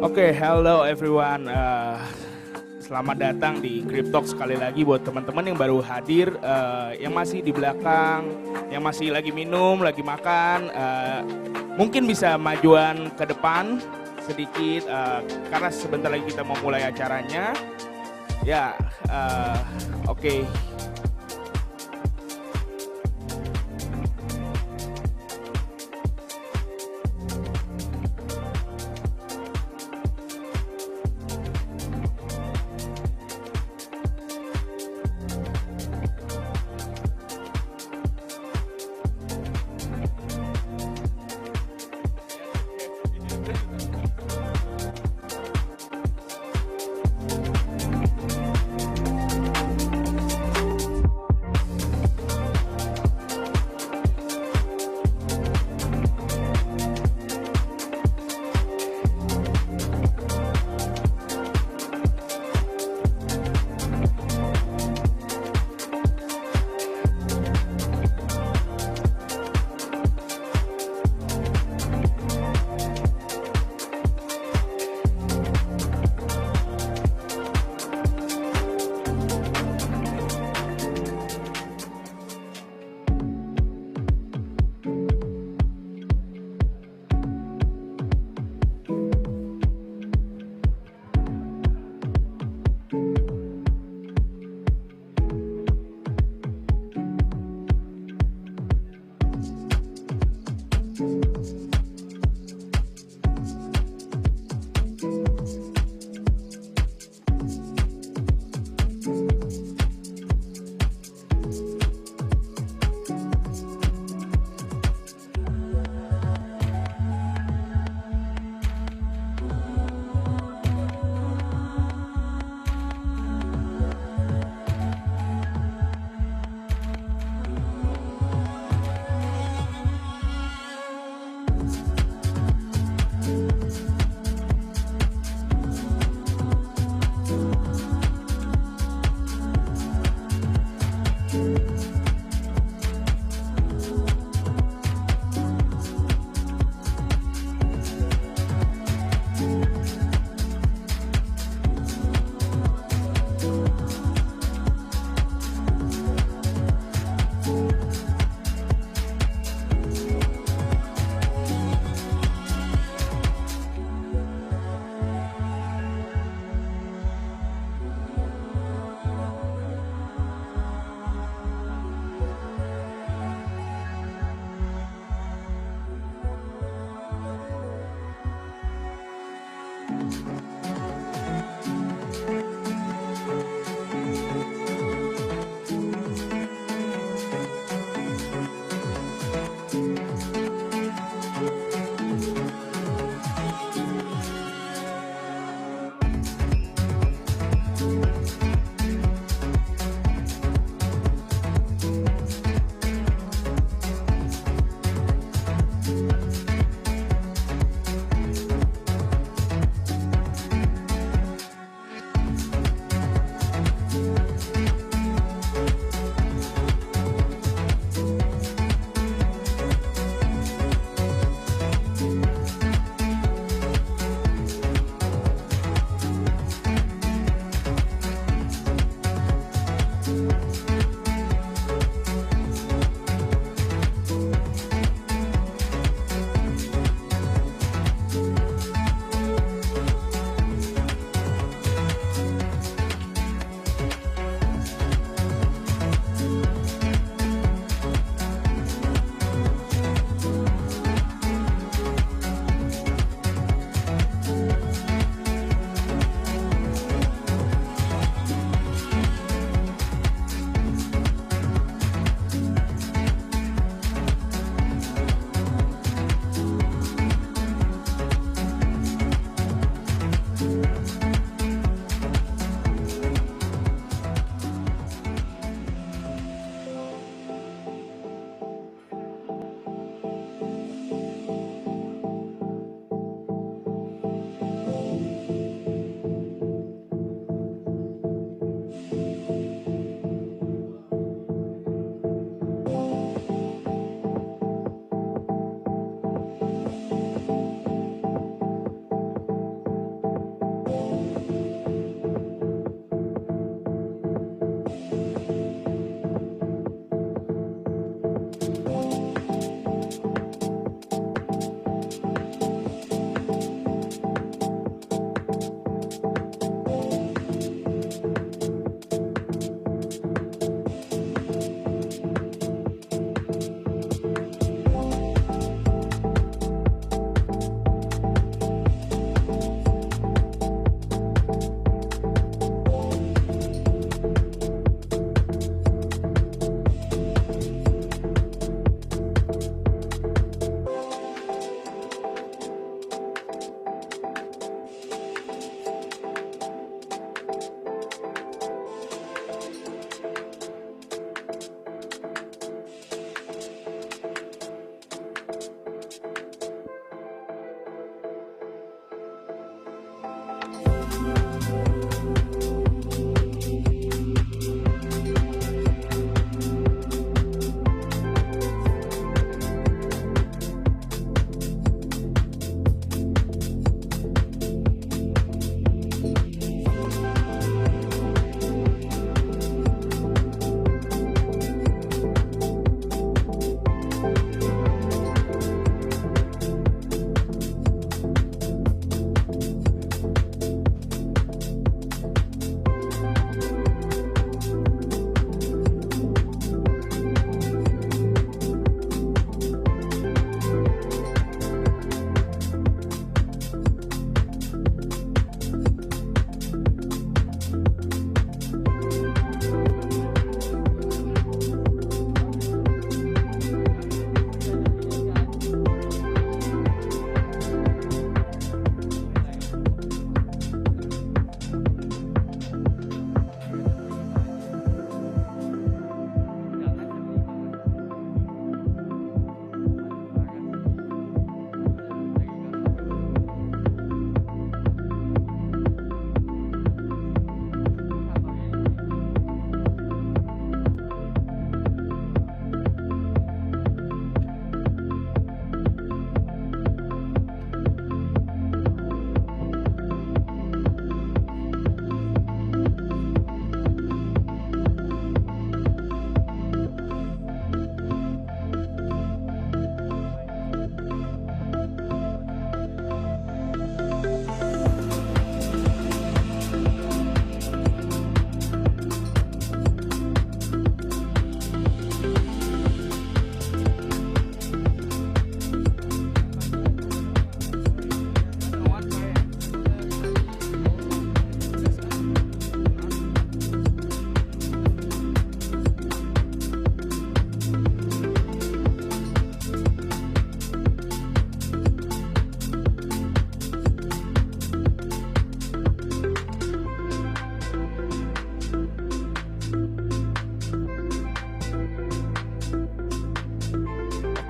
Oke, hello everyone. Selamat datang di Cryptalk sekali lagi buat teman-teman yang baru hadir, yang masih di belakang, yang masih lagi minum, lagi makan. Mungkin bisa majuan ke depan sedikit, karena sebentar lagi kita mau mulai acaranya. Ya, oke.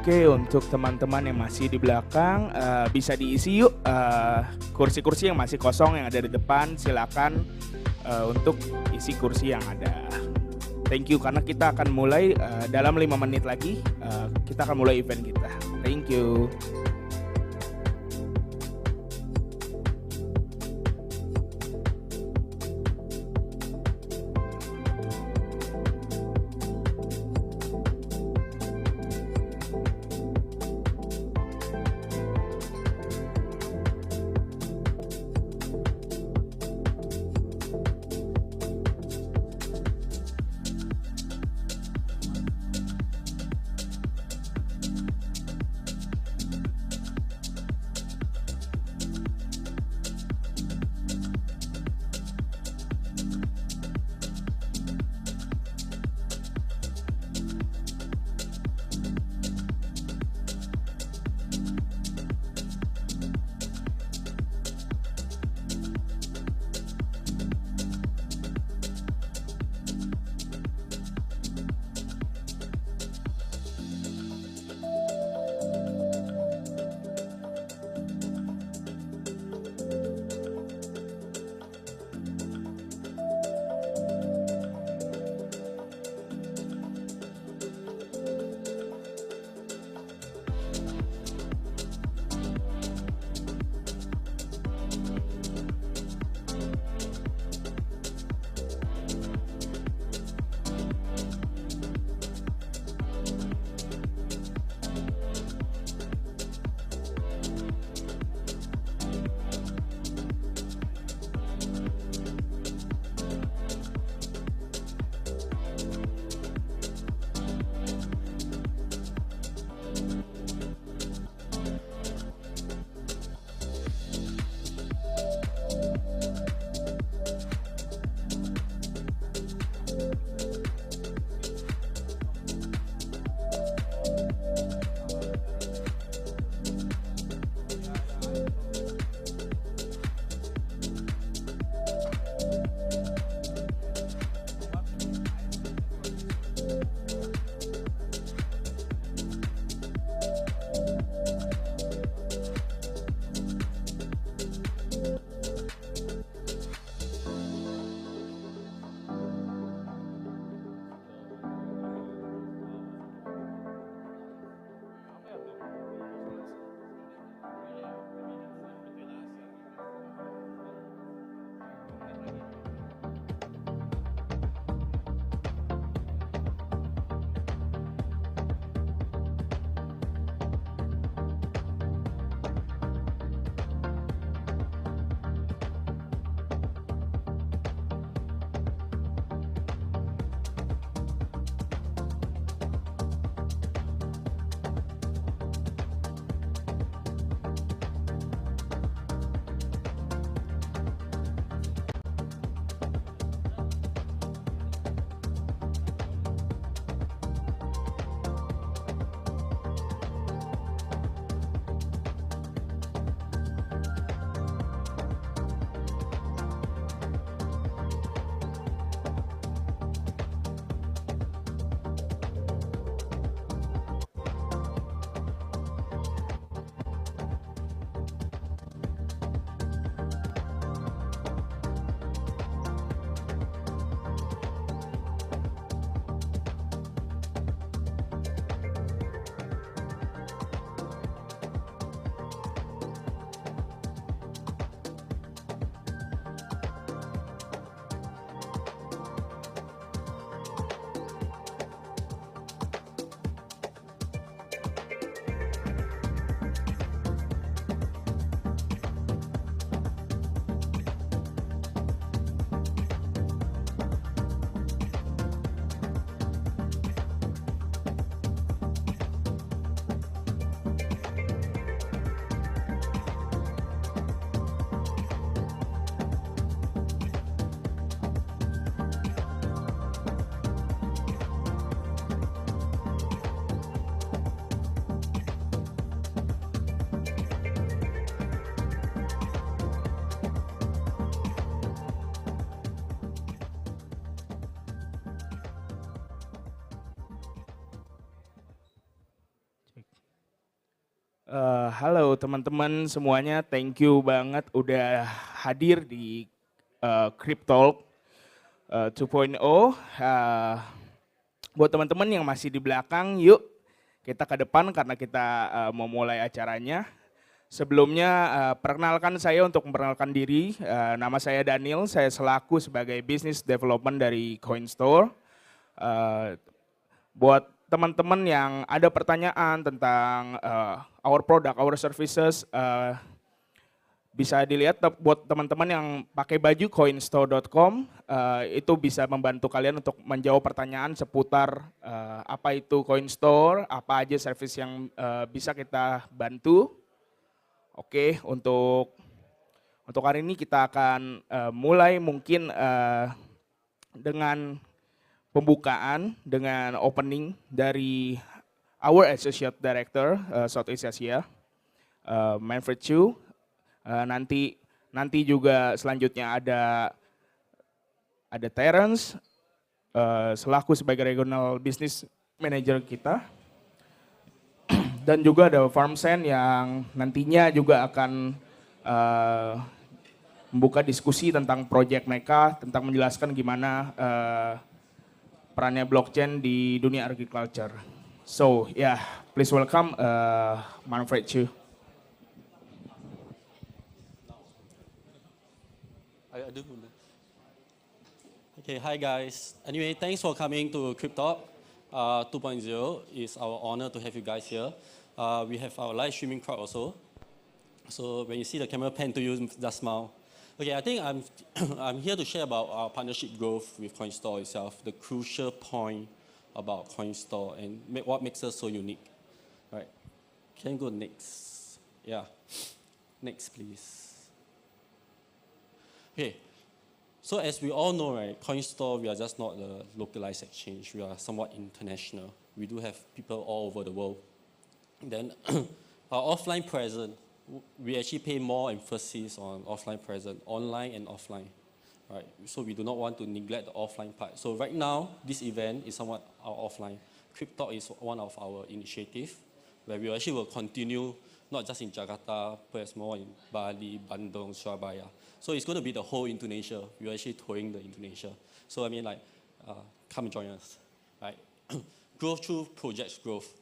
Oke, untuk teman-teman yang masih di belakang, bisa diisi yuk kursi-kursi yang masih kosong yang ada di depan. Silakan untuk isi kursi yang ada. Thank you, karena kita akan mulai dalam 5 menit lagi. Kita akan mulai event kita. Thank you. Halo teman-teman semuanya, thank you banget udah hadir di Cryptalk 2.0. Buat teman-teman yang masih di belakang, yuk kita ke depan karena kita mau mulai acaranya. Sebelumnya perkenalkan saya untuk memperkenalkan diri, nama saya Daniel, saya selaku sebagai Business Development dari Coinstore. Buat teman-teman yang ada pertanyaan tentang our product, our services, bisa dilihat buat teman-teman yang pakai baju coinstore.com, itu bisa membantu kalian untuk menjawab pertanyaan seputar apa itu Coinstore, apa aja service yang bisa kita bantu. Oke, untuk hari ini kita akan mulai mungkin dengan pembukaan dengan opening dari our Associate Director Southeast Asia, Manfred Chu. Nanti juga selanjutnya ada Terence selaku sebagai Regional Business Manager kita. Dan juga ada Farmsen yang nantinya juga akan membuka diskusi tentang proyek mereka, tentang menjelaskan gimana perannya blockchain di dunia agriculture. So yeah, please welcome Manfred Chu. Okay, hi guys. Anyway, thanks for coming to Cryptalk 2.0. It's our honor to have you guys here. We have our live streaming crowd also. So when you see the camera pan to you, just smile. Okay, I think I'm here to share about our partnership growth with Coinstore itself, the crucial point about Coinstore and what makes us so unique. All right, can you go next? Yeah, next please. Okay, so as we all know, right, Coinstore, we are just not a localized exchange. We are somewhat international. We do have people all over the world. Then our offline presence, we actually pay more emphasis on offline presence, online and offline, right? So we do not want to neglect the offline part. So right now, this event is somewhat our offline. Cryptalk is one of our initiatives where we actually will continue, not just in Jakarta, but more in Bali, Bandung, Surabaya. So it's going to be the whole Indonesia. We're actually touring the Indonesia. So I mean, like, come join us, right? Growth through projects growth,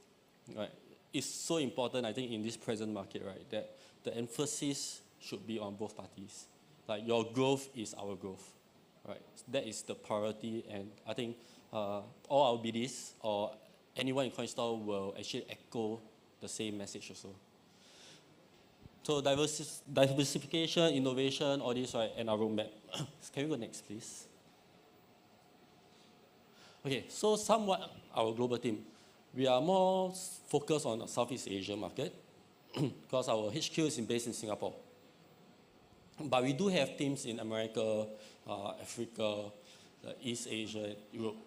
right? It's so important, I think, in this present market, right, that the emphasis should be on both parties. Like, your growth is our growth, right? That is the priority, and I think all our BDs or anyone in Coinstore will actually echo the same message also. So diversification, innovation, all this, right, and our roadmap. Can we go next, please? Okay, so somewhat our global team. We are more focused on the Southeast Asia market because our HQ is based in Singapore. But we do have teams in America, Africa, East Asia, Europe.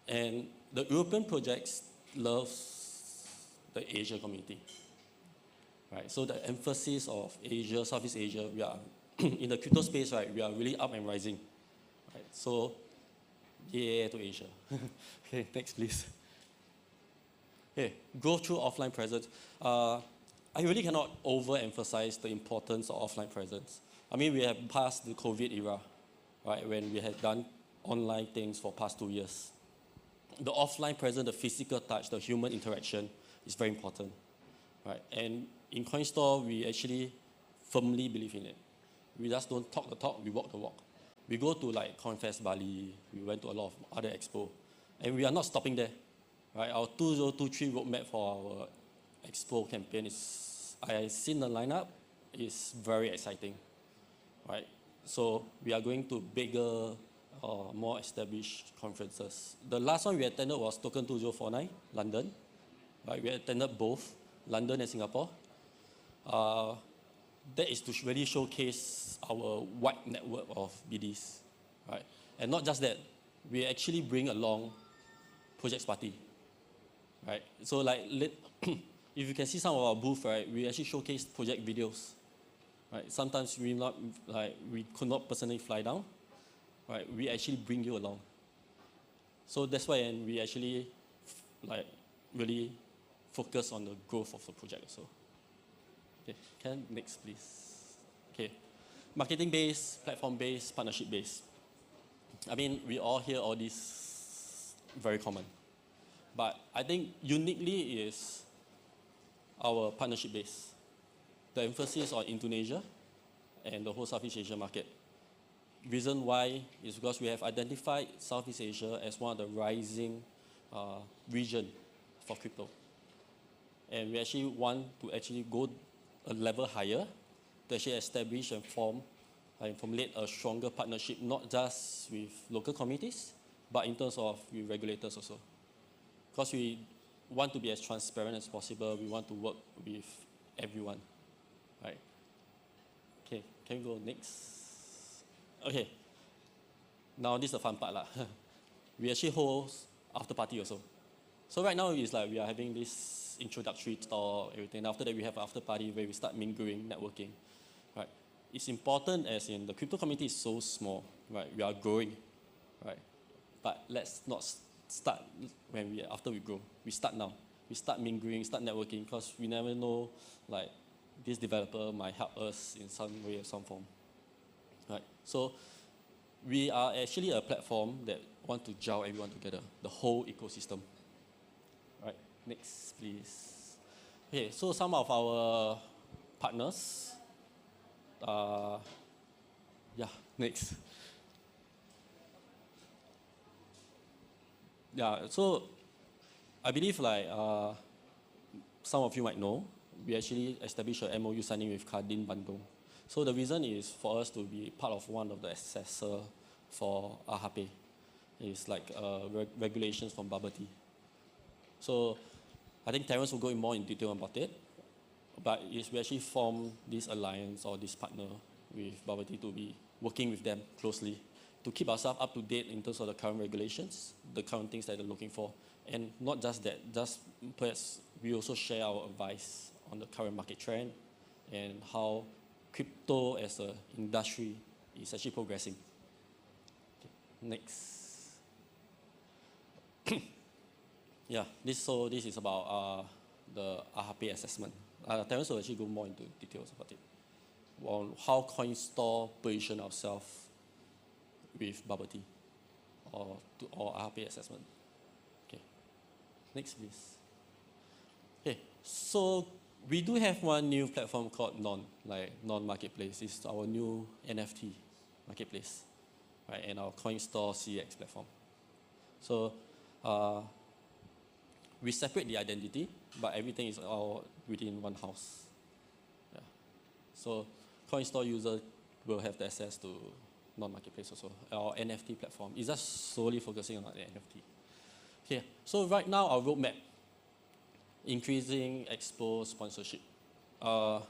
And the European projects love the Asia community. Right, so the emphasis of Asia, Southeast Asia, we are in the crypto space, right, we are really up and rising. Right, so, yeah to Asia. Okay, next please. Okay, go through offline presence. I really cannot overemphasize the importance of offline presence. I mean, we have passed the COVID era, right, when we had done online things for past 2 years. The offline presence, the physical touch, the human interaction is very important, right? And in Coinstore, we actually firmly believe in it. We just don't talk the talk, we walk the walk. We go to like Confest Bali, we went to a lot of other expo, and we are not stopping there. Right, our 2023 roadmap for our expo campaign is, I seen the lineup, is very exciting. Right, so we are going to bigger, more established conferences. The last one we attended was Token 2049, London. Right, we attended both London and Singapore. That is to really showcase our wide network of BDs. Right, and not just that, we actually bring along Projects Party. Right, so like, if you can see some of our booth, right, we actually showcase project videos. Right, sometimes we could not personally fly down. Right, we actually bring you along. So that's why, and we actually like really focus on the growth of the project. So Okay, can next please. Okay, marketing-based, platform-based, partnership-based. I mean, we all hear all this very common. But I think uniquely is our partnership base. The emphasis on Indonesia and the whole Southeast Asia market. Reason why is because we have identified Southeast Asia as one of the rising region for crypto. And we actually want to actually go a level higher to actually establish and formulate a stronger partnership, not just with local communities, but in terms of with regulators also. Because we want to be as transparent as possible, we want to work with everyone, right? Okay, can we go next? Okay, now this is the fun part lah. We actually host after party also. So right now it's like we are having this introductory talk, everything. And after that we have after party where we start mingling, networking, right? It's important as in the crypto community is so small, right? We are growing, right? But let's not start after we grow. We start now. We start mingling, start networking, because we never know, like, this developer might help us in some way or some form, right? So we are actually a platform that want to gel everyone together, the whole ecosystem. Right, next please. Okay, so some of our partners, yeah, next. Yeah, so I believe like some of you might know, we actually established a MOU signing with Cardin Bandung. So the reason is for us to be part of one of the assessor for AHP. It's like regulations from bubble tea. So I think Terence will go in more in detail about it. But we actually formed this alliance or this partner with bubble tea to be working with them closely to keep ourselves up to date in terms of the current regulations, the current things that they're looking for. And not just that, just perhaps we also share our advice on the current market trend and how crypto as an industry is actually progressing. Okay, next. Yeah, this is about the AHP assessment. Terence will actually go more into details about it. On how Coinstore position ourselves with bubble tea or AHP assessment. Okay, next please. Okay, so we do have one new platform called non-marketplace. It's our new NFT marketplace, right? And our Coinstore CX platform. So we separate the identity, but everything is all within one house. Yeah. So Coinstore user will have the access to non-marketplace also. Our NFT platform is just solely focusing on the NFT. Okay, so right now our roadmap, increasing expo sponsorship. I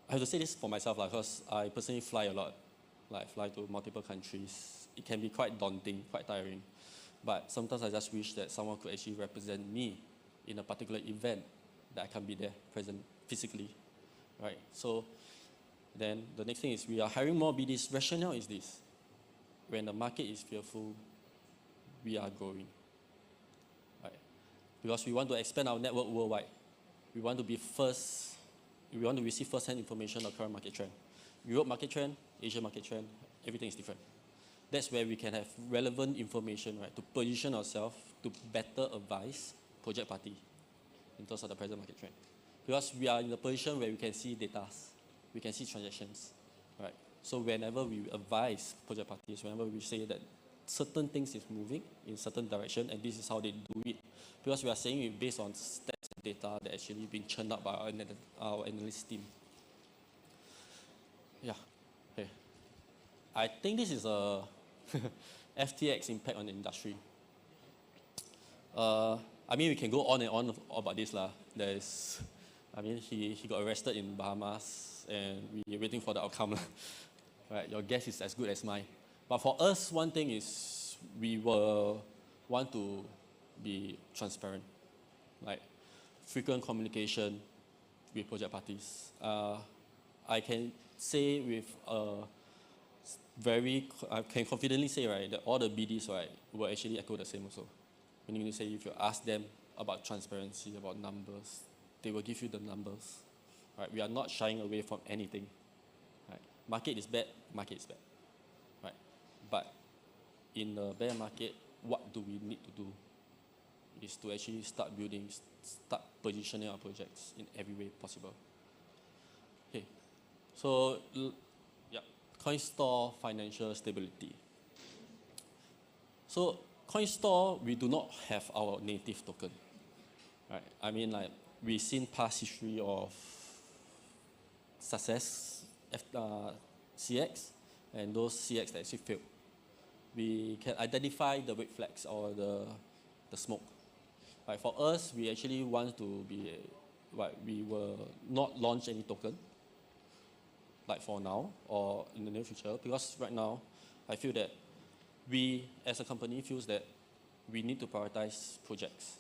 have to say this for myself because I personally fly a lot, like fly to multiple countries. It can be quite daunting, quite tiring. But sometimes I just wish that someone could actually represent me in a particular event that I can be there, present physically, right? So then the next thing is we are hiring more BDs. Rationale is this: when the market is fearful, we are growing, right? Because we want to expand our network worldwide. We want to be first. We want to receive first-hand information on current market trend. Europe market trend, Asia market trend, everything is different. That's where we can have relevant information, right, to position ourselves to better advise project party in terms of the present market trend. Because we are in a position where we can see data, we can see transactions, right? So whenever we advise project parties, whenever we say that certain things is moving in certain direction and this is how they do it, because we are saying it based on stats and data that actually being churned up by our analyst team. Yeah, okay. I think this is a FTX impact on the industry. I mean, we can go on and on about this lah. He got arrested in Bahamas, and we're waiting for the outcome. Right, your guess is as good as mine. But for us, one thing is we will want to be transparent, like frequent communication with project parties. I can say with I can confidently say, right, that all the BDs, right, will actually echo the same also. Meaning to say, if you ask them about transparency, about numbers, they will give you the numbers. Right? We are not shying away from anything. Right? Market is bad, right? But in the bear market, what do we need to do is to actually start building, start positioning our projects in every way possible. Okay, so yeah, Coinstore financial stability. So Coinstore, we do not have our native token, right? I mean, like, we've seen past history of success, CX, and those CX that actually failed. We can identify the red flags or the smoke. Right, for us, we actually want to be, we will not launch any token, like for now or in the near future, because right now, I feel that we as a company feels that we need to prioritize projects,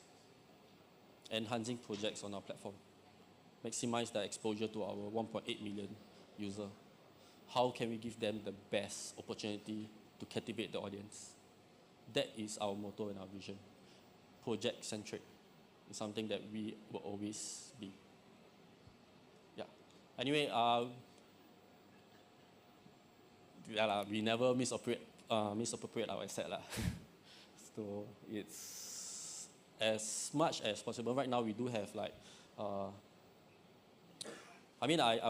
enhancing projects on our platform, maximize the exposure to our 1.8 million user. How can we give them the best opportunity to captivate the audience? That is our motto and our vision. Project-centric is something that we will always be. Yeah. Anyway, we never misappropriate our asset. So it's as much as possible. Right now, we do have like, I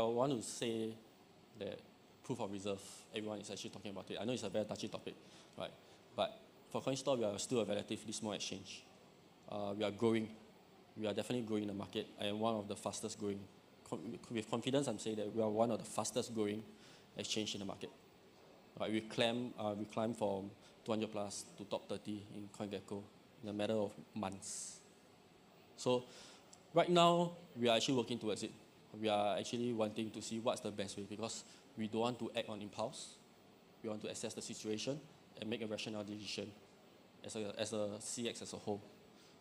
want to say that proof of reserve, everyone is actually talking about it. I know it's a very touchy topic, right? But for Coinstore, we are still a relatively small exchange. We are growing. We are definitely growing in the market, and one of the fastest growing. With confidence, I'm saying that we are one of the fastest growing exchange in the market. Right, we climbed from 200 plus to top 30 in CoinGecko in a matter of months. So right now, we are actually working towards it. We are actually wanting to see what's the best way, because we don't want to act on impulse. We want to assess the situation and make a rational decision as a CX as a whole,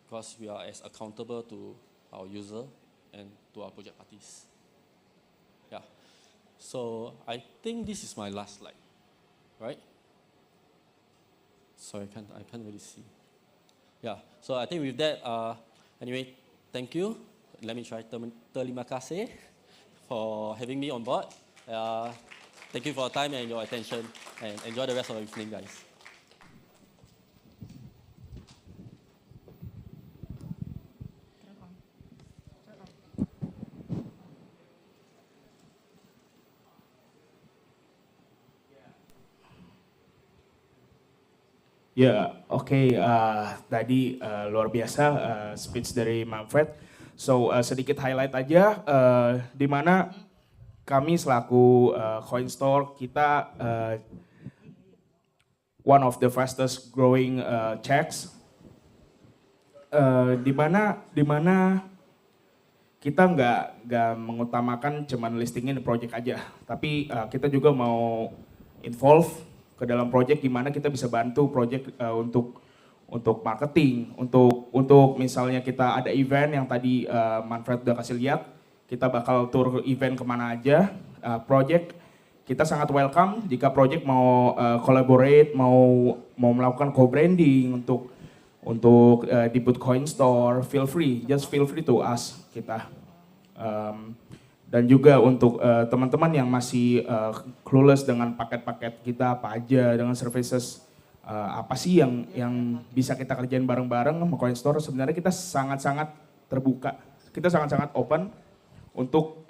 because we are as accountable to our user and to our project parties. Yeah. So I think this is my last slide, right? Sorry, I can't really see. Yeah. So I think with that, anyway, thank you. Let me try terima kasih for having me on board. Thank you for your time and your attention, and enjoy the rest of the evening, guys. Ya, oke. Tadi luar biasa speech dari Manfred. So sedikit highlight aja, di mana kami selaku Coinstore, kita one of the fastest growing checks, di mana kita nggak mengutamakan cuman listingin di project aja, tapi kita juga mau involve ke dalam project, gimana kita bisa bantu project untuk marketing, untuk misalnya kita ada event yang tadi Manfred udah kasih lihat, kita bakal tour event kemana aja, project kita sangat welcome jika project mau collaborate, mau melakukan co-branding untuk di booth Coinstore, just feel free to ask kita. Dan juga untuk teman-teman yang masih clueless dengan paket-paket kita apa aja, dengan services apa sih yang bisa kita kerjain bareng-bareng sama Coinstore, sebenarnya kita sangat-sangat terbuka, kita sangat-sangat open untuk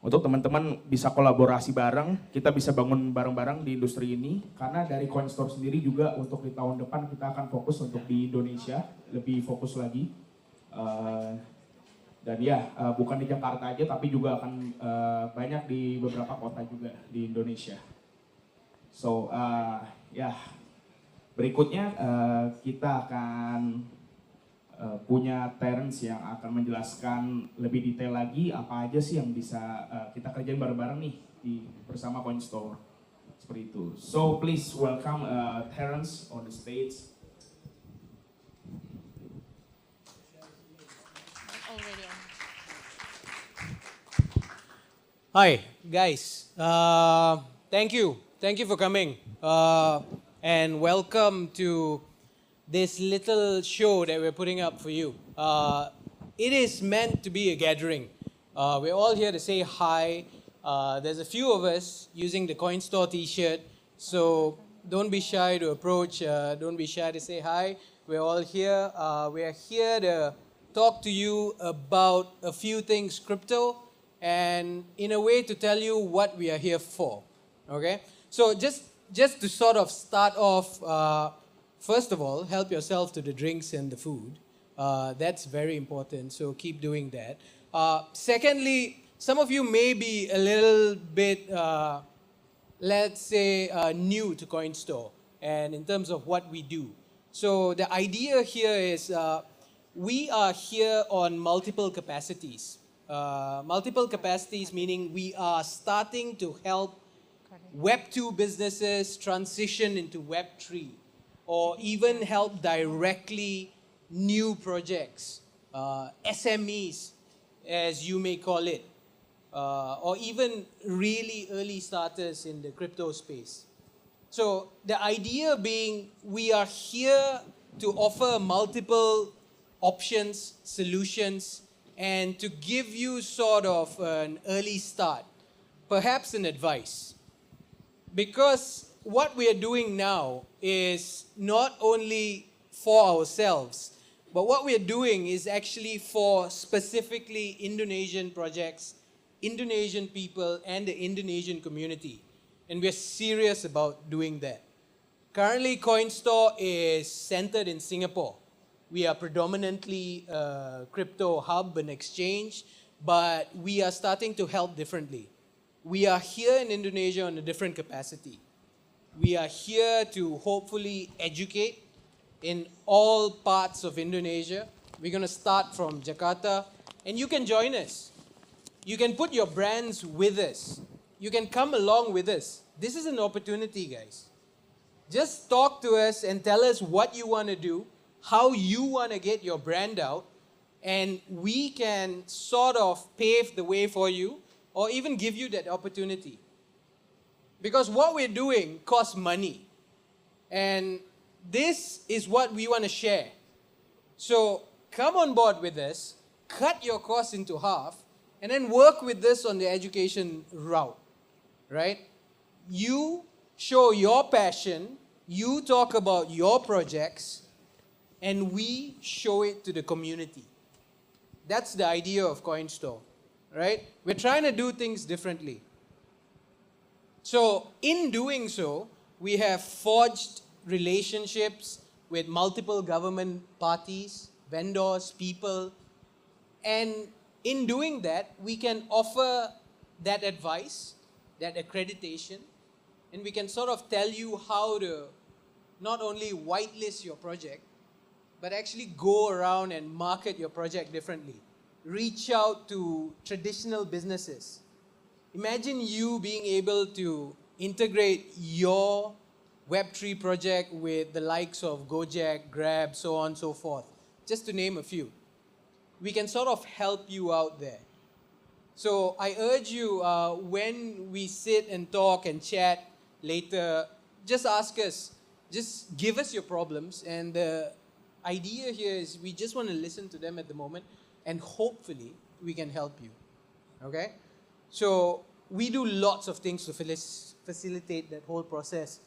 teman-teman bisa kolaborasi bareng, kita bisa bangun bareng-bareng di industri ini, karena dari Coinstore sendiri juga untuk di tahun depan kita akan fokus untuk di Indonesia, lebih fokus lagi. Dan ya, bukan di Jakarta aja, tapi juga akan banyak di beberapa kota juga di Indonesia. So, berikutnya kita akan punya Terence yang akan menjelaskan lebih detail lagi apa aja sih yang bisa kita kerjain bareng-bareng nih bersama Coinstore. Seperti itu. So, please welcome Terence on the stage. Hi, guys. Thank you. Thank you for coming. And welcome to this little show that we're putting up for you. It is meant to be a gathering. We're all here to say hi. There's a few of us using the Coinstore t-shirt, so don't be shy to approach, don't be shy to say hi. We're all here. We're here to talk to you about a few things crypto, and in a way to tell you what we are here for. Okay? So just to sort of start off, first of all, help yourself to the drinks and the food. That's very important, so keep doing that. Secondly, some of you may be a little bit, let's say, new to Coinstore and in terms of what we do. So the idea here is we are here on multiple capacities. Multiple capacities meaning we are starting to help Web 2 businesses transition into Web 3, or even help directly new projects, SMEs, as you may call it, or even really early starters in the crypto space. So the idea being we are here to offer multiple options, solutions, and to give you sort of an early start, perhaps an advice. Because what we are doing now is not only for ourselves, but what we are doing is actually for specifically Indonesian projects, Indonesian people, and the Indonesian community. And we're serious about doing that. Currently, Coinstore is centered in Singapore. We are predominantly a crypto hub and exchange, but we are starting to help differently. We are here in Indonesia on a different capacity. We are here to hopefully educate in all parts of Indonesia. We're going to start from Jakarta, and you can join us. You can put your brands with us. You can come along with us. This is an opportunity, guys. Just talk to us and tell us what you want to do, how you want to get your brand out, and we can sort of pave the way for you or even give you that opportunity. Because what we're doing costs money. And this is what we want to share. So come on board with us, cut your costs into half, and then work with us on the education route, right? You show your passion, you talk about your projects, and we show it to the community. That's the idea of Coinstore, right? We're trying to do things differently. So in doing so, we have forged relationships with multiple government parties, vendors, people, and in doing that, we can offer that advice, that accreditation, and we can sort of tell you how to not only whitelist your project, but actually go around and market your project differently. Reach out to traditional businesses. Imagine you being able to integrate your Web3 project with the likes of Gojek, Grab, so on and so forth, just to name a few. We can sort of help you out there. So I urge you, when we sit and talk and chat later, just ask us, just give us your problems, and the idea here is we just want to listen to them at the moment, and hopefully we can help you, okay? So we do lots of things to facilitate that whole process.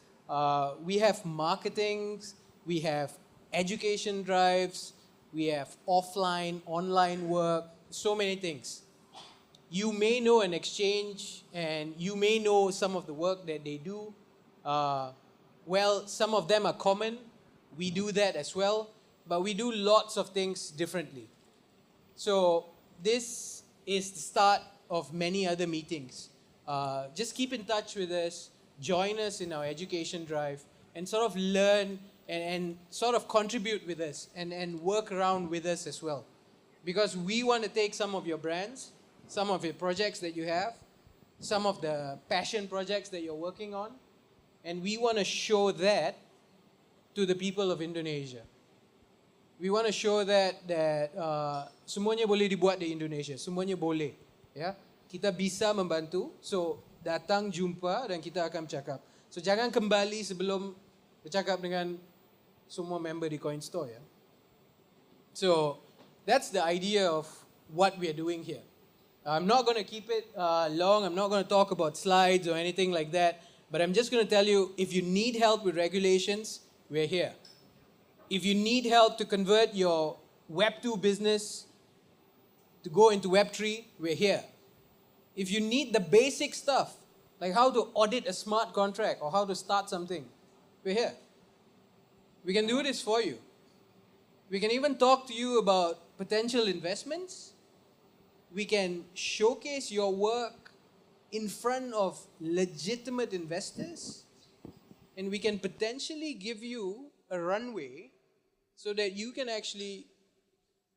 We have marketings, we have education drives, we have offline, online work, so many things. You may know an exchange and you may know some of the work that they do. Well, some of them are common. We do that as well, but we do lots of things differently. So this is the start of many other meetings. Just keep in touch with us, join us in our education drive, and sort of learn and sort of contribute with us and work around with us as well. Because we want to take some of your brands, some of your projects that you have, some of the passion projects that you're working on, and we want to show that to the people of Indonesia. We want to show that semuanya boleh dibuat di Indonesia, semuanya boleh, ya. Kita bisa membantu. So datang jumpa dan kita akan bercakap. So jangan kembali sebelum bercakap dengan semua member di Coinstore, ya. So that's the idea of what we are doing here. I'm not going to keep it long. I'm not going to talk about slides or anything like that. But I'm just going to tell you, if you need help with regulations, we're here. If you need help to convert your Web 2 business to go into Web 3, we're here. If you need the basic stuff, like how to audit a smart contract or how to start something, we're here. We can do this for you. We can even talk to you about potential investments. We can showcase your work in front of legitimate investors. And we can potentially give you a runway so that you can actually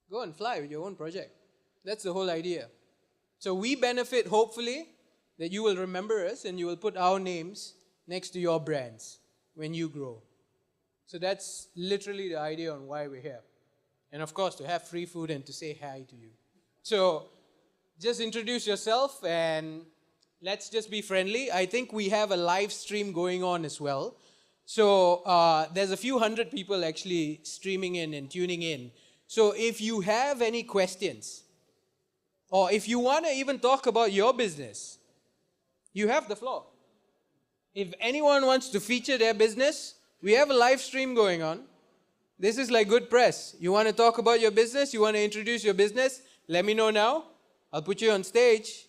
go and fly with your own project. That's the whole idea. So we benefit, hopefully, that you will remember us and you will put our names next to your brands when you grow. So that's literally the idea on why we're here. And of course, to have free food and to say hi to you. So just introduce yourself and let's just be friendly. I think we have a live stream going on as well. So there's a few hundred people actually streaming in and tuning in. So if you have any questions, or if you want to even talk about your business, you have the floor. If anyone wants to feature their business, we have a live stream going on. This is like good press. You want to talk about your business? You want to introduce your business? Let me know now. I'll put you on stage.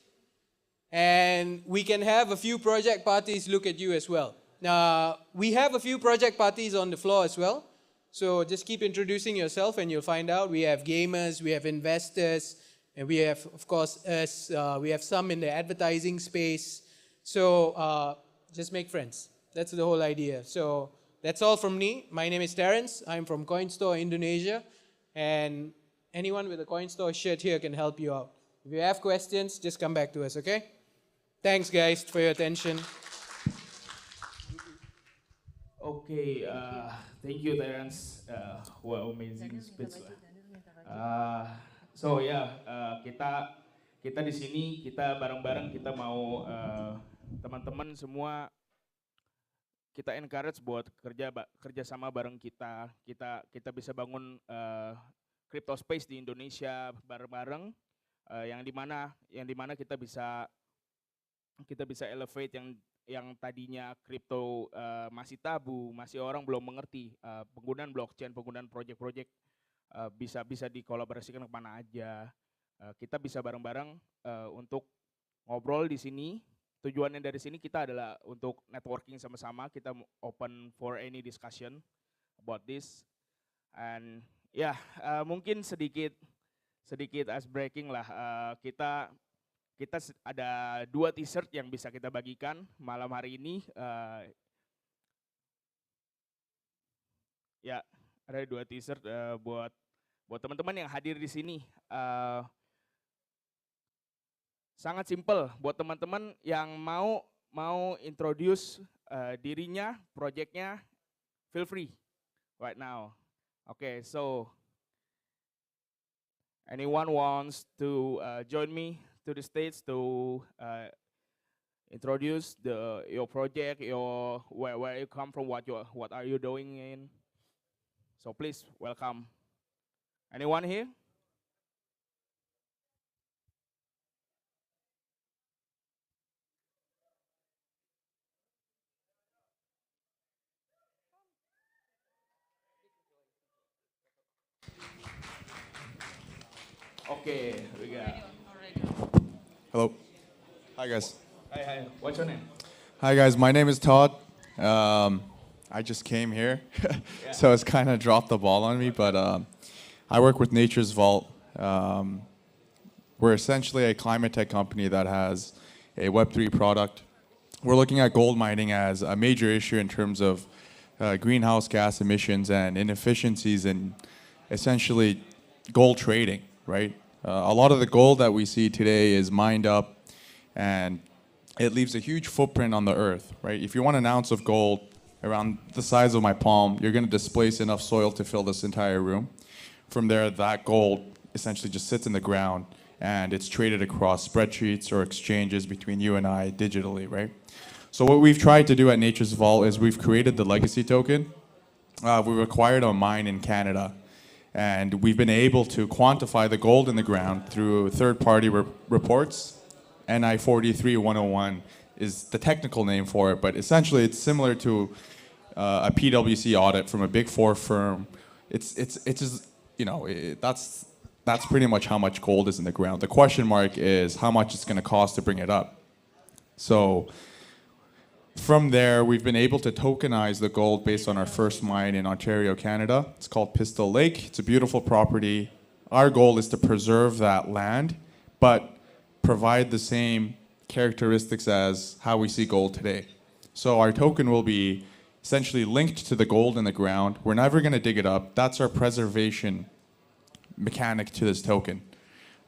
And we can have a few project parties look at you as well. Now, we have a few project parties on the floor as well. So just keep introducing yourself and you'll find out. We have gamers, we have investors, and we have, of course, us. We have some in the advertising space. So just make friends. That's the whole idea. So that's all from me. My name is Terence. I'm from Coinstore, Indonesia. And anyone with a Coinstore shirt here can help you out. If you have questions, just come back to us, okay? Thanks, guys, for your attention. Okay, thank you, Terence. Wow, amazing speech lah. So ya, kita di sini kita bareng-bareng kita mau teman-teman semua kita encourage buat kerja sama bareng kita bisa bangun crypto space di Indonesia bareng-bareng yang dimana kita bisa elevate yang tadinya kripto masih tabu, masih orang belum mengerti penggunaan blockchain, penggunaan project-project bisa dikolaborasikan kemana aja. Kita bisa bareng-bareng untuk ngobrol di sini. Tujuannya dari sini kita adalah untuk networking sama-sama. Kita open for any discussion about this. And mungkin sedikit ice breaking lah. Kita ada 2 t-shirt yang bisa kita bagikan malam hari ini. Ada 2 t-shirt buat teman-teman yang hadir di sini. Sangat simple buat teman-teman yang mau introduce dirinya, projectnya, feel free right now. Okay, so anyone wants to join me to the stage to introduce your project, where you come from, what are you doing in? So please welcome. Anyone here? Okay, we got. Hello. Hi, guys. Hi. What's your name? Hi, guys. My name is Todd. I just came here, so it's kind of dropped the ball on me, but I work with Nature's Vault. We're essentially a climate tech company that has a Web3 product. We're looking at gold mining as a major issue in terms of greenhouse gas emissions and inefficiencies in essentially gold trading, right? A lot of the gold that we see today is mined up and it leaves a huge footprint on the earth, right? If you want an ounce of gold around the size of my palm, you're going to displace enough soil to fill this entire room. From there, that gold essentially just sits in the ground and it's traded across spreadsheets or exchanges between you and I digitally, right? So what we've tried to do at Nature's Vault is we've created the legacy token. We've acquired a mine in Canada. And we've been able to quantify the gold in the ground through third-party reports. NI 43-101 is the technical name for it, but essentially it's similar to a PwC audit from a Big Four firm. It's just, that's pretty much how much gold is in the ground. The question mark is how much it's going to cost to bring it up. So from there, we've been able to tokenize the gold based on our first mine in Ontario, Canada. It's called Pistol Lake. It's a beautiful property. Our goal is to preserve that land, but provide the same characteristics as how we see gold today. So our token will be essentially linked to the gold in the ground. We're never going to dig it up. That's our preservation mechanic to this token.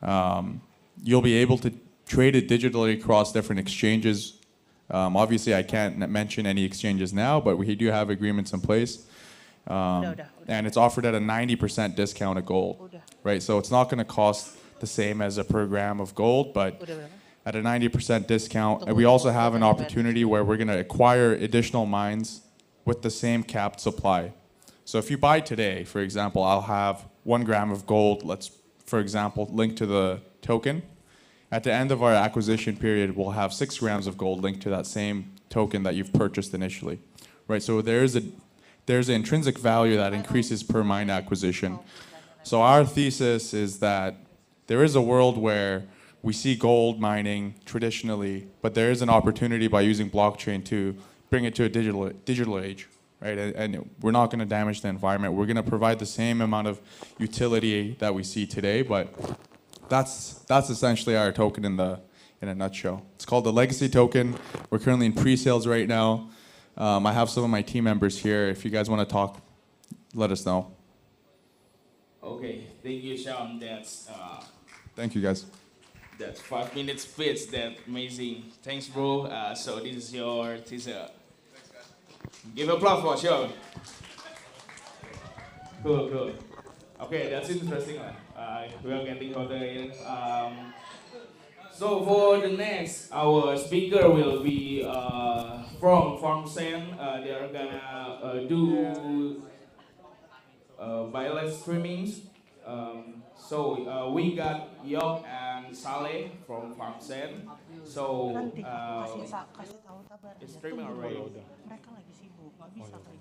You'll be able to trade it digitally across different exchanges. Obviously, I can't mention any exchanges now, but we do have agreements in place. And it's offered at a 90% discount of gold, right? So it's not going to cost the same as a per gram of gold, but at a 90% discount. And we also have an opportunity where we're going to acquire additional mines with the same capped supply. So if you buy today, for example, I'll have 1 gram of gold, let's, for example, linked to the token. At the end of our acquisition period, we'll have 6 grams of gold linked to that same token that you've purchased initially, right? So there's an intrinsic value that increases per mine acquisition. So our thesis is that there is a world where we see gold mining traditionally, but there is an opportunity by using blockchain to bring it to a digital age, right? And we're not going to damage the environment. We're going to provide the same amount of utility that we see today, but that's essentially our token in a nutshell. It's called the Legacy Token. We're currently in pre-sales right now. I have some of my team members here. If you guys want to talk, let us know. Okay, thank you, Sean. Thank you, guys. That's 5 minutes pitch. That's amazing. Thanks, bro. So this is your teaser. Give applause for Sean. Cool. Okay, that's interesting. We are getting further in. So for the next, our speaker will be from FarmSend. They are gonna do by live streamings. So we got Yok and Saleh from FarmSend. So it's streaming already.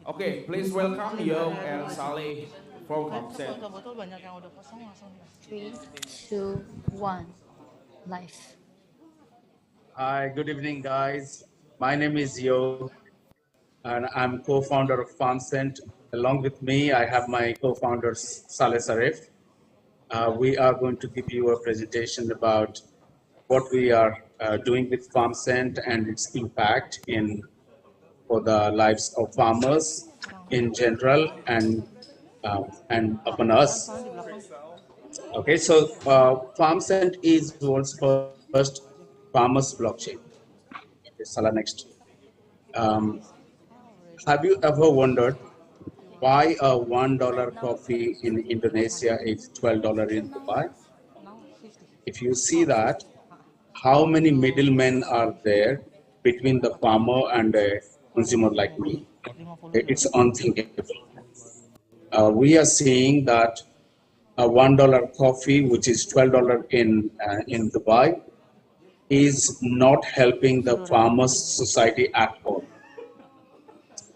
Okay, please welcome Yok and Saleh from FarmSend. 3, 2, 1, live. Hi, good evening, guys. My name is Yo, and I'm co-founder of FarmSend. Along with me, I have my co-founder Saleh Sarif. We are going to give you a presentation about what we are doing with FarmSend and its impact for the lives of farmers in general and upon us. Okay, so FarmSend is the world's first farmers blockchain. Okay, Salah, next. Have you ever wondered why a $1 coffee in Indonesia is $12 in Dubai? If you see that, how many middlemen are there between the farmer and a consumer like me? It's unthinkable. We are seeing that a $1 coffee, which is $12 in Dubai, is not helping the farmers' society at all.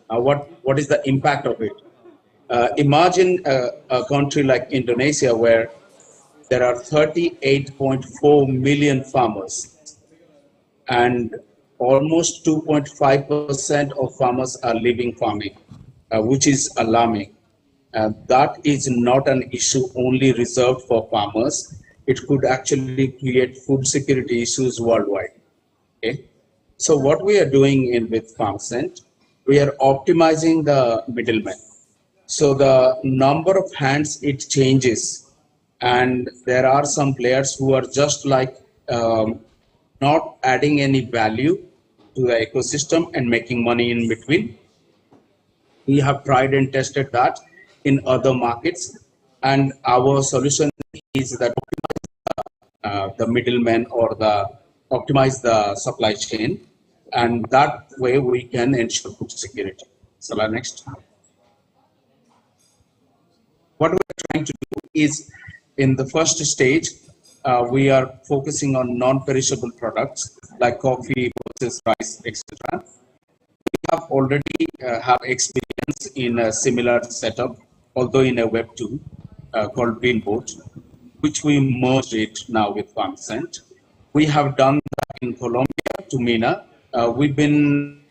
What is the impact of it? Imagine a country like Indonesia where there are 38.4 million farmers and almost 2.5% of farmers are living farming, which is alarming. That is not an issue only reserved for farmers. It could actually create food security issues worldwide. Okay? So what we are doing with FarmSend, we are optimizing the middlemen. So the number of hands it changes, and there are some players who are just like not adding any value to the ecosystem and making money in between. We have tried and tested that in other markets, and our solution is that the middlemen or optimize the supply chain, and that way we can ensure food security. So next. What we're trying to do is, in the first stage, we are focusing on non-perishable products like coffee, pulses, rice, etc. We have already have experience in a similar setup, although in a Web 2 called Billboard, which we merged it now with FarmScent. We have done that in Colombia to Mina. We've been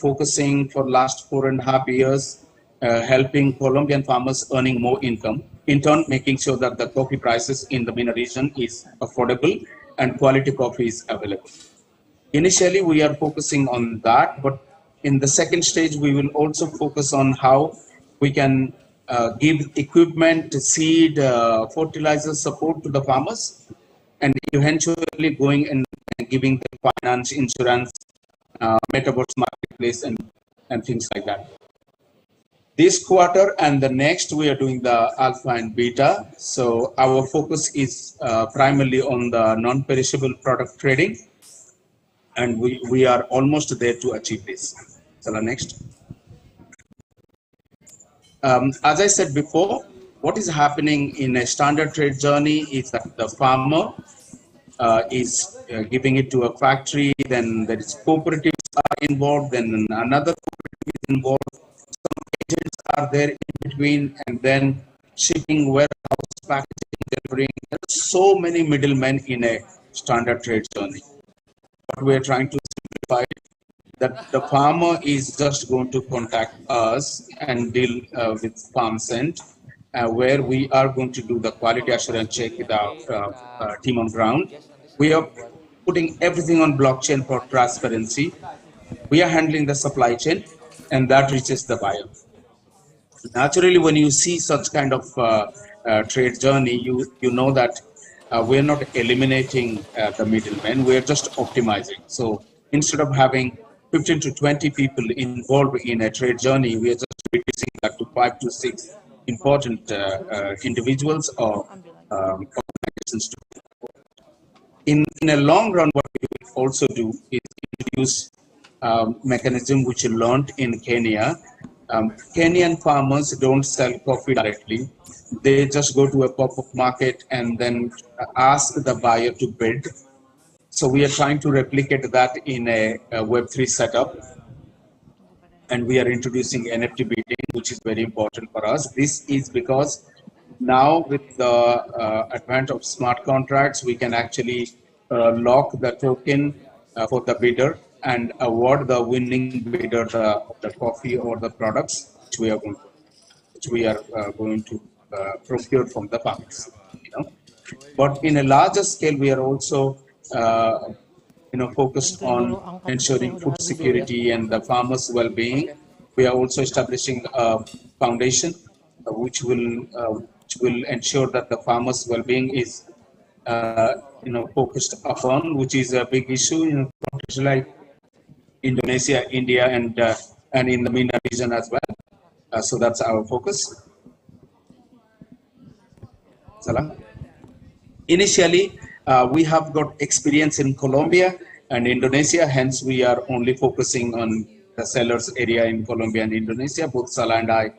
focusing for last 4.5 years, helping Colombian farmers earning more income, in turn making sure that the coffee prices in the MENA region is affordable and quality coffee is available. Initially, we are focusing on that, but in the second stage, we will also focus on how we can give equipment, seed, fertilizer support to the farmers, and eventually going and giving them finance, insurance, metaverse marketplace, and things like that. This quarter and the next, we are doing the alpha and beta. So our focus is primarily on the non-perishable product trading, and we are almost there to achieve this. So the next. As I said before, what is happening in a standard trade journey is that the farmer is giving it to a factory, then there is cooperatives are involved, then another cooperative is involved, some agents are there in between, and then shipping, warehouse, packaging, delivering. There are so many middlemen in a standard trade journey. What we are trying to simplify that the farmer is just going to contact us and deal with FarmScent, where we are going to do the quality assurance check with our team on ground. We are putting everything on blockchain for transparency. We are handling the supply chain, and that reaches the buyer. Naturally, when you see such kind of trade journey, you know that we're not eliminating the middlemen, we're just optimizing. So instead of having 15 to 20 people involved in a trade journey, we are just reducing that to 5 to 6 important individuals or organizations. In a long run, what we will also do is introduce mechanism which we learned in Kenya. Kenyan farmers don't sell coffee directly. They just go to a pop-up market and then ask the buyer to bid. So we are trying to replicate that in a Web3 setup. And we are introducing NFT bidding, which is very important for us. This is because now with the advent of smart contracts, we can actually lock the token for the bidder and award the winning bidder the coffee or the products which we are going to procure from the farmers. You know, but in a larger scale, we are also focused on ensuring food security and the farmers' well-being. We are also establishing a foundation which will ensure that the farmers' well-being is focused upon, which is a big issue in countries like Indonesia, India, and in the MENA region as well. So that's our focus. Salah. Initially, we have got experience in Colombia and Indonesia, hence we are only focusing on the sellers area in Colombia and Indonesia. Both Salah and I,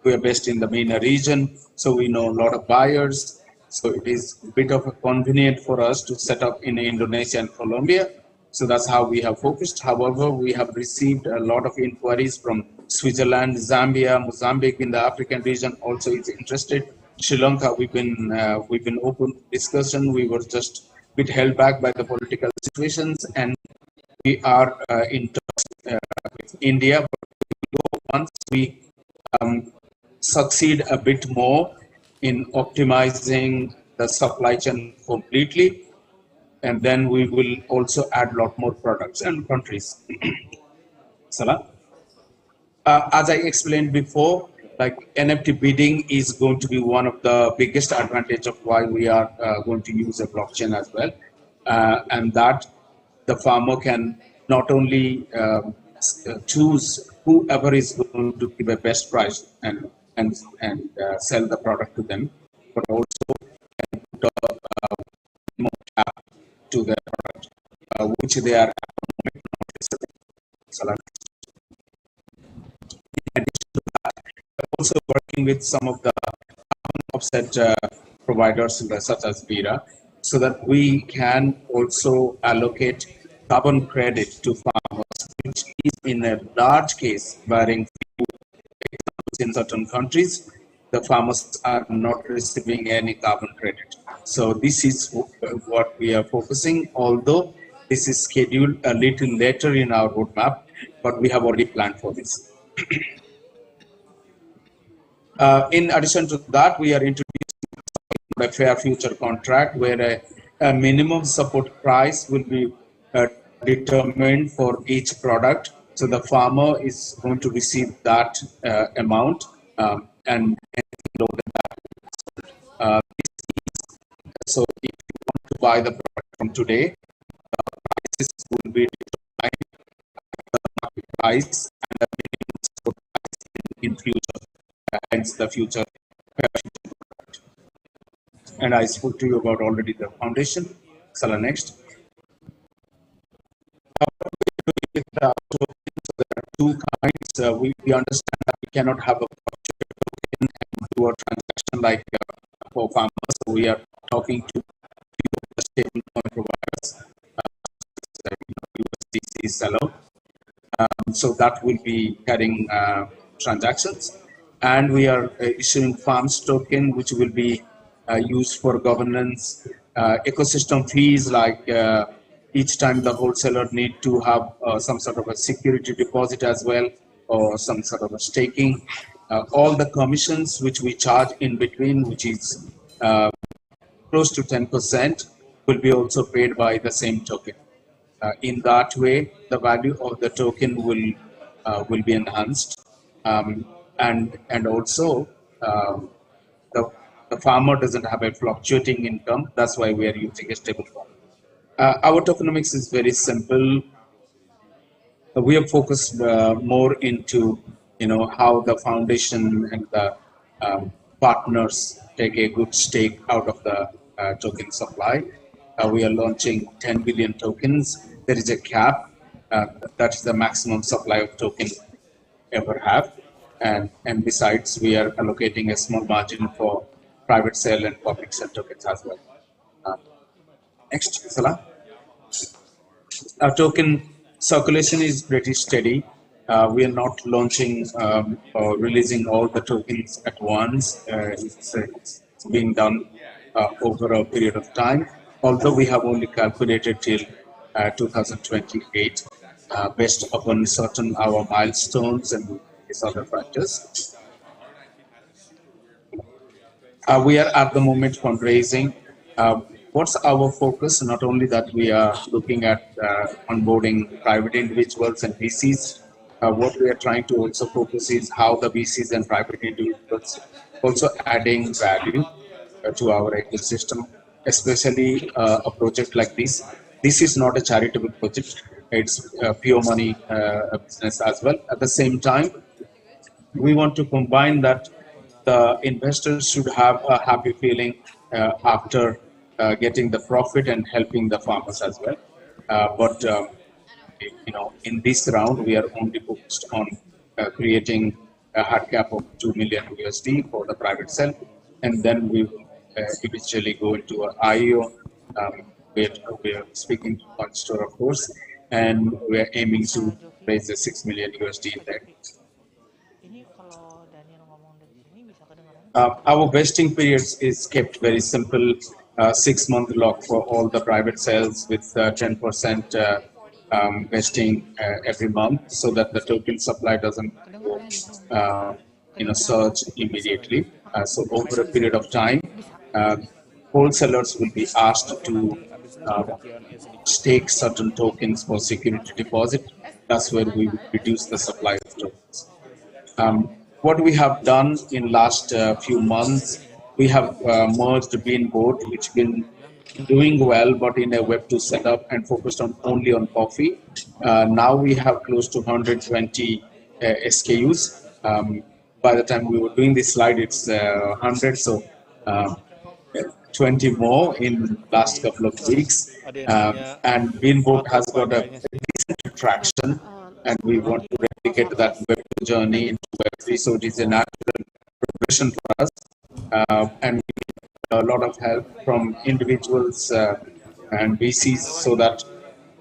we are based in the MENA region, so we know a lot of buyers. So it is a bit of a convenient for us to set up in Indonesia and Colombia. So that's how we have focused. However, we have received a lot of inquiries from Switzerland, Zambia, Mozambique in the African region also is interested. Sri Lanka, we've been open discussion. We were just a bit held back by the political situations, and we are in touch with India. But once we succeed a bit more in optimizing the supply chain completely, and then we will also add a lot more products and countries. Salah? As I explained before, like NFT bidding is going to be one of the biggest advantage of why we are going to use a blockchain as well, and that the farmer can not only choose whoever is going to give a best price and sell the product to them, but also can put a more cap to the product which they are not. In addition to that, we're also working with some of the offset providers such as Bira, so that we can also allocate carbon credit to farmers, which is in a large case, varying in certain countries, the farmers are not receiving any carbon credit. So this is what we are focusing, although this is scheduled a little later in our roadmap, but we have already planned for this. In addition to that, we are introducing a fair future contract where a minimum support price will be determined for each product. So the farmer is going to receive that amount and so if you want to buy the product from today, prices will be determined market price and the minimum support price in future, hence the future. And I spoke to you about already the foundation. Salah, next. With the token, so there are two kinds. We understand that we cannot have a token and do a transaction like for farmers. So we are talking to the stablecoin providers, USDC seller. So that will be carrying transactions. And we are issuing farms token, which will be used for governance, ecosystem fees, like each time the wholesaler need to have some sort of a security deposit as well, or some sort of a staking. All the commissions which we charge in between, which is close to 10%, will be also paid by the same token. In that way, the value of the token will be enhanced, and also the the farmer doesn't have a fluctuating income. That's why we are using a stable form. Our tokenomics is very simple. We have focused more into how the foundation and the partners take a good stake out of the token supply. We are launching 10 billion tokens. There is a cap. That's the maximum supply of token ever have. And besides, we are allocating a small margin for private sale and public sale tokens as well. Next, Salah. Our token circulation is pretty steady. We are not launching or releasing all the tokens at once. It's being done over a period of time, although we have only calculated till 2028 based upon certain our milestones and these other factors. We are at the moment fundraising. What's our focus? Not only that we are looking at onboarding private individuals and VCs, what we are trying to also focus is how the VCs and private individuals also adding value to our ecosystem, especially a project like this. This is not a charitable project. It's pure money business as well. At the same time, we want to combine that the investors should have a happy feeling after getting the profit and helping the farmers as well. But in this round, we are only focused on creating a hard cap of 2 million USD for the private sale, and then we will eventually go into an IEO. We are speaking to Coinstore, of course, and we are aiming to raise the 6 million USD in there. Our vesting periods is kept very simple, 6-month lock for all the private sales with 10% vesting every month, so that the total supply doesn't surge immediately. So over a period of time, wholesalers will be asked to stake certain tokens for security deposit. That's where we reduce the supply of tokens. What we have done in last few months, we have merged Beanboard, which been doing well, but in a Web2 setup and focused only on coffee. Now we have close to 120 SKUs. By the time we were doing this slide, it's 100, so 20 more in last couple of weeks. And Beanboard has got a decent traction, and we want to replicate that Web2 journey into Web3, so it is a natural progression for us. and a lot of help from individuals and VCs so that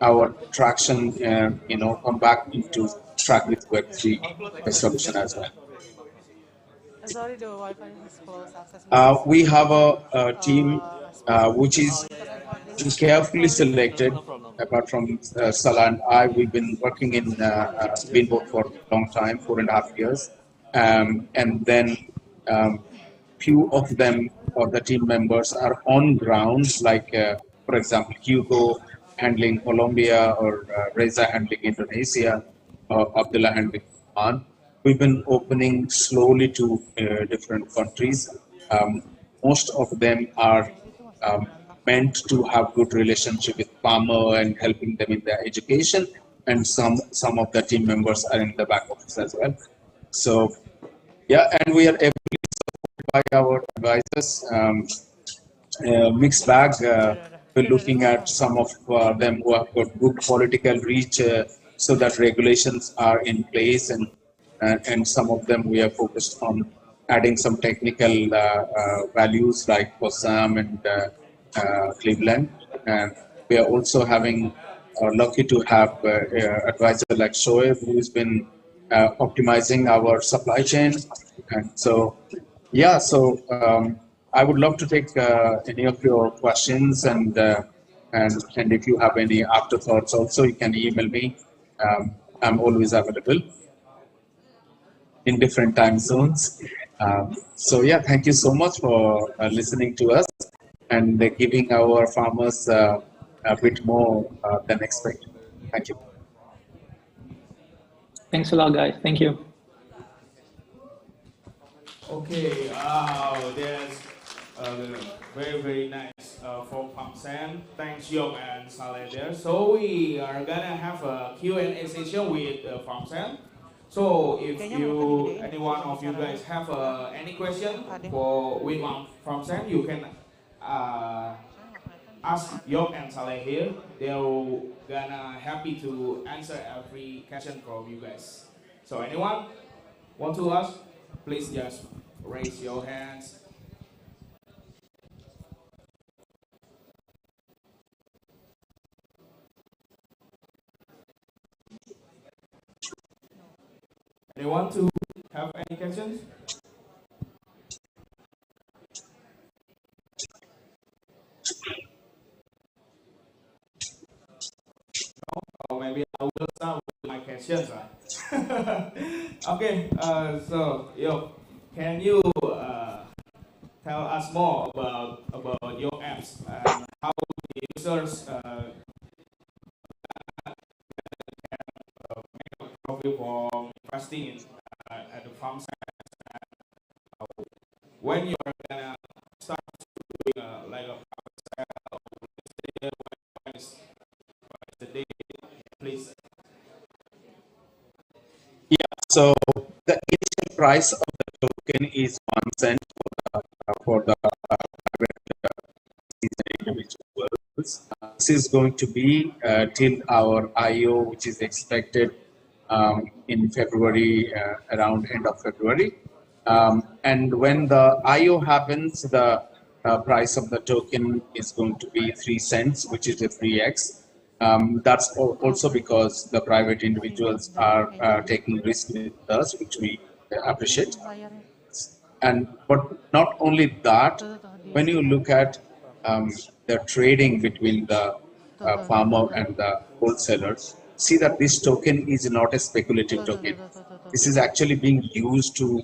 our traction, come back into track with Web3 solution as well. Sorry, the Wi-Fi is closed. Access We have a team which is carefully selected. Apart from Salah and I, we've been working in Binboard for a long time, 4.5 years, and then few of them or the team members are on grounds, like for example, Hugo handling Colombia or Reza handling Indonesia, or Abdullah handling Oman. We've been opening slowly to different countries. Most of them are meant to have good relationship with farmer and helping them in their education, and some of the team members are in the back office as well. So yeah, and we are able by our advisors. Mixed bag. We're looking at some of them who have got good political reach, so that regulations are in place, and some of them we are focused on adding some technical values like Possam and Cleveland. And we are also having lucky to have advisor like Shoaib, who has been optimizing our supply chain. And so, yeah, so I would love to take any of your questions, and if you have any afterthoughts also, you can email me. I'm always available in different time zones. So yeah, thank you so much for listening to us and giving our farmers a bit more than expected. Thank you. Thanks a lot, guys. Thank you. Okay, that's very, very nice from Pamsan. Thanks, Yok and Saleh there. So we are gonna have a Q&A session with Pamsan. So if any one of you guys have any question for with Pamsan, you can ask Yok and Saleh here. They're gonna happy to answer every question from you guys. So anyone want to ask? Please just raise your hands. Anyone to have any questions? Or maybe I will start with my questions. Okay, so Yo, can you tell us more about your apps and how the users make a profit from investing in at the farm side? When you're gonna start doing like a when is the day, please? Yeah, so the initial price of the token is 1 cent for the individuals. This is going to be till our IO, which is expected in February, around end of February. And when the IO happens, the price of the token is going to be 3 cents, which is a 3x. That's also because the private individuals are taking risk with us, which we appreciate. But not only that, when you look at the trading between the farmer and the wholesalers, see that this token is not a speculative token. This is actually being used to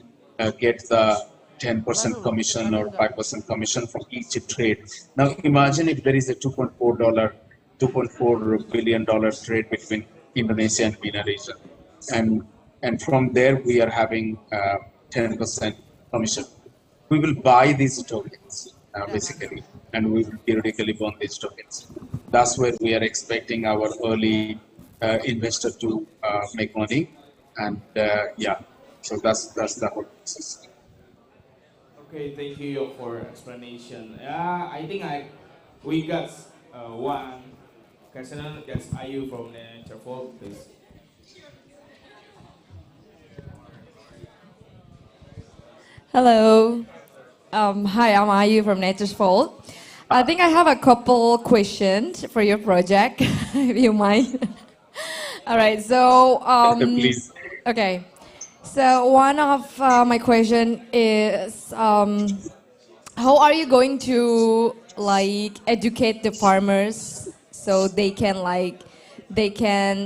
get the 10% commission or 5% commission from each trade. Now imagine if there is a $2.4 billion trade between Indonesia and Indonesia, and from there we are having 10% commission. We will buy these tokens basically, and we will periodically burn these tokens. That's where we are expecting our early investor to make money, and yeah, so that's the whole process. Okay, thank you for explanation. I think we got one question. That's IU from the Interpol, please. Hello, Hi, I'm Ayu from Nature's Fault. I think I have a couple questions for your project, if you mind. All right, so Please. okay. So one of my question is, how are you going to like educate the farmers so they can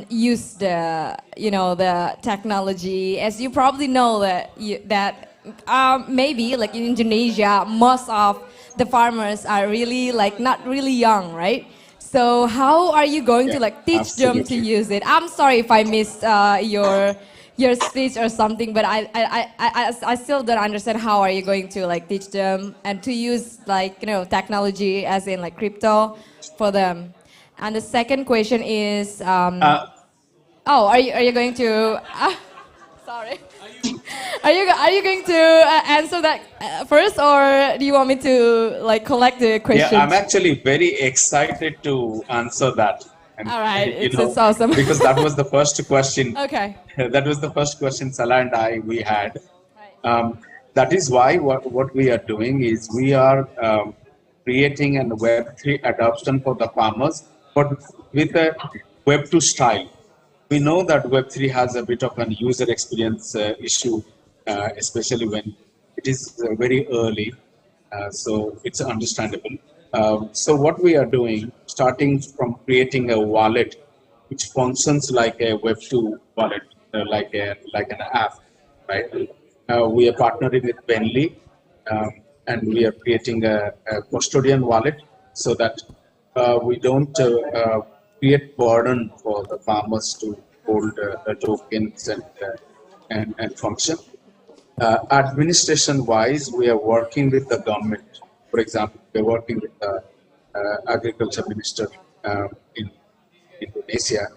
use the the technology? As you probably know that maybe like in Indonesia, most of the farmers are really like not really young, right? So how are you going to Yeah, like teach them to absolutely. use it? I'm sorry if I missed your speech or something, but I still don't understand how are you going to like teach them and to use like technology as in like crypto for them. And the second question is, Uh, oh, are you going to? Sorry. Are you going to answer that first, or do you want me to like collect the yeah, I'm questions? actually very excited to answer that. And, All right, you it's know, awesome. because that was the first question, Okay. that was the first question Salah and I, we had. That is why what we are doing is we are creating a Web3 adoption for the farmers, but with a Web2 style. We know that Web3 has a bit of an user experience issue, especially when it is very early. So it's understandable. So what we are doing, starting from creating a wallet, which functions like a Web2 wallet, like an app, right? We are partnering with Benly, um, and we are creating a custodian wallet so that we don't create burden for the farmers to hold the tokens and function. Administration wise, we are working with the government. For example, we are working with the agriculture minister in Indonesia,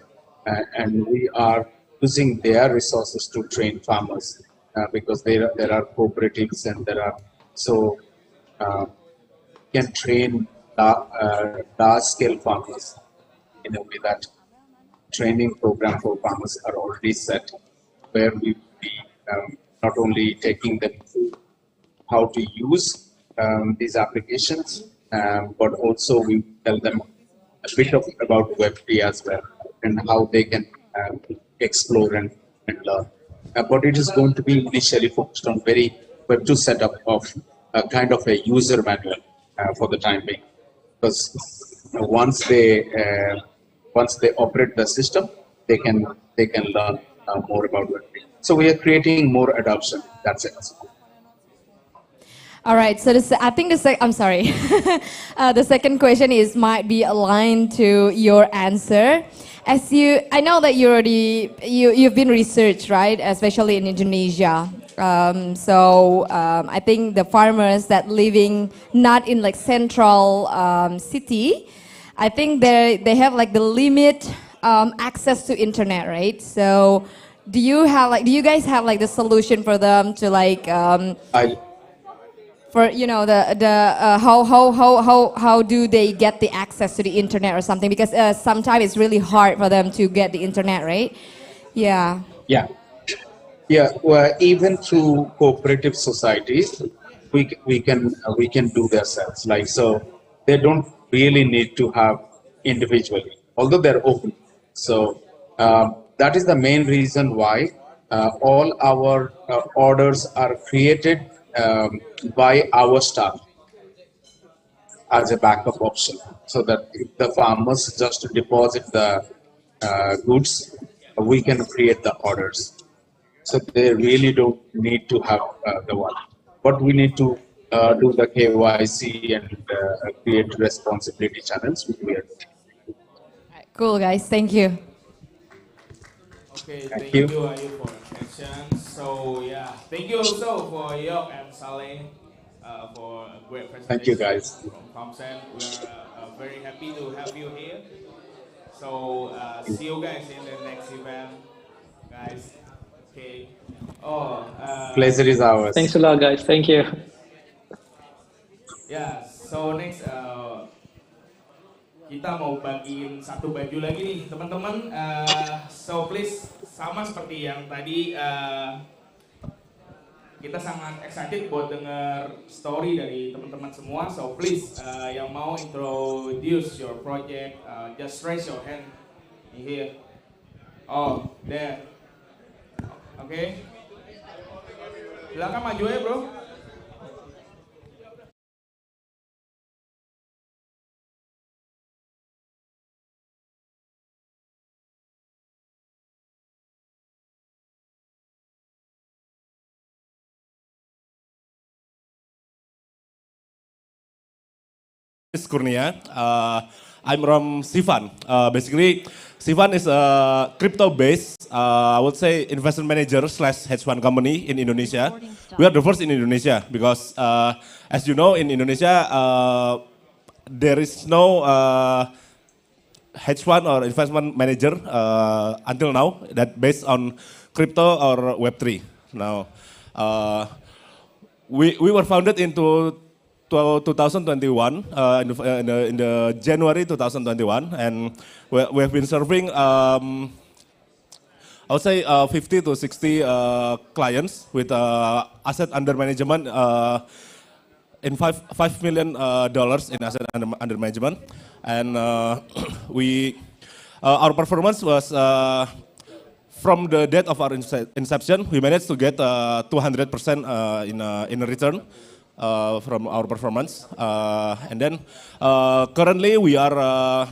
and we are using their resources to train farmers because there are cooperatives and there are so uh, can train large scale farmers in a way that training program for farmers are already set, where we will be not only taking them through how to use these applications, but also we tell them a bit of about Web3 as well and how they can explore and learn. But it is going to be initially focused on very Web2 setup of a kind of a user manual for the time being, because once they operate the system, they can learn more about Web3. So we are creating more adoption. That's it. All right. So I think I'm sorry. The second question is might be aligned to your answer. I know that you've been researched, right? Especially in Indonesia. I think the farmers that living not in like central city, I think they have like the limit access to internet, right? So do you guys have like the solution for them to like I for how do they get the access to the internet or something, because sometimes it's really hard for them to get the internet, right? Yeah. Yeah, yeah. Well, even through cooperative societies, we can do their sales. Like so, they don't really need to have individually, although they're open. So that is the main reason why all our orders are created by our staff as a backup option, so that if the farmers just deposit the goods, we can create the orders. So they really don't need to have the one. But we need to do the KYC and create responsibility channels, which we are doing. Cool, guys. Thank you. Okay, Thank thank you. you Ayu for the questions. So yeah, thank you also for Yok and Saleh for a great Thank you, presentation guys. from Thompson. We're very happy to have you here. So see you guys in the next event, guys. Okay. Oh, Pleasure is Thanks ours. a lot, guys. Thank you. yeah. So next, kita mau bagiin satu baju lagi nih, teman-teman. So please sama seperti yang tadi kita sangat excited buat denger story dari teman-teman semua. So please, yang mau introduce your project, just raise your hand in here. Oh, there. Oke. Okay. Silakan maju ya, bro. Is Kurnia. I'm from Sivan. Basically, Sivan is a crypto-based, I would say, investment manager slash hedge fund company in Indonesia. We are the first in Indonesia because, as you know, in Indonesia, there is no hedge fund or investment manager until now that based on crypto or Web3. Now, we were founded into 2021 in the January 2021, and we have been serving I would say 50 to 60 clients with asset under management in $5 million in asset under management, and we our performance was from the date of our inception, we managed to get 200% in a return. From our performance, and then currently we are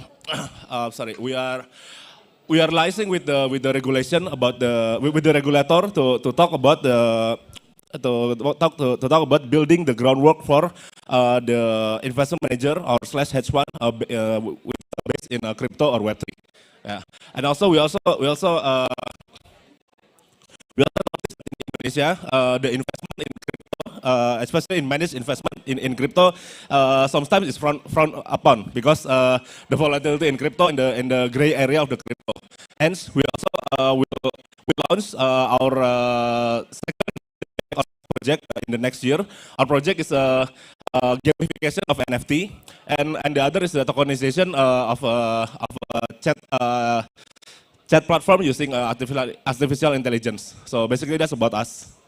we are liaising with the regulation about with the regulator to talk about to talk about building the groundwork for the investment manager or slash hedge fund based in crypto or Web3. Yeah, and also we also noticed in Indonesia the investment in especially in managed investment in crypto, sometimes it's frowned upon because the volatility in crypto in the gray area of the crypto. Hence, we also will launch our second project in the next year. Our project is a gamification of NFT, and the other is the tokenization of a chat platform using artificial intelligence. So basically, that's about us.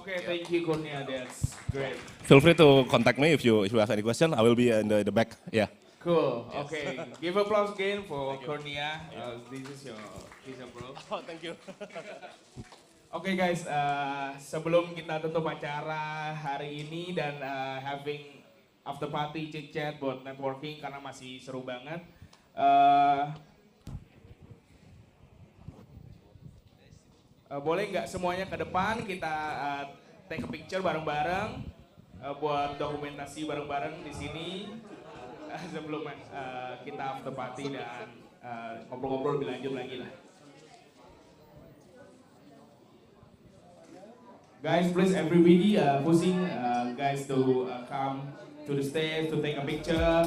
Okay, thank you, Kurnia. That's great. Feel free to contact me if you have any question. I will be in the back. Yeah. Cool. Okay, give applause again for Kurnia. This is your bro. Oh, thank you. Oke guys, sebelum kita tutup acara hari ini dan having after party chit chat buat networking karena masih seru banget. Boleh nggak semuanya ke depan kita take a picture bareng-bareng buat dokumentasi bareng-bareng di sini sebelum kita after party dan ngobrol-ngobrol lebih lanjut lagi lah. Guys, please everybody pushing guys to come to the stage to take a picture.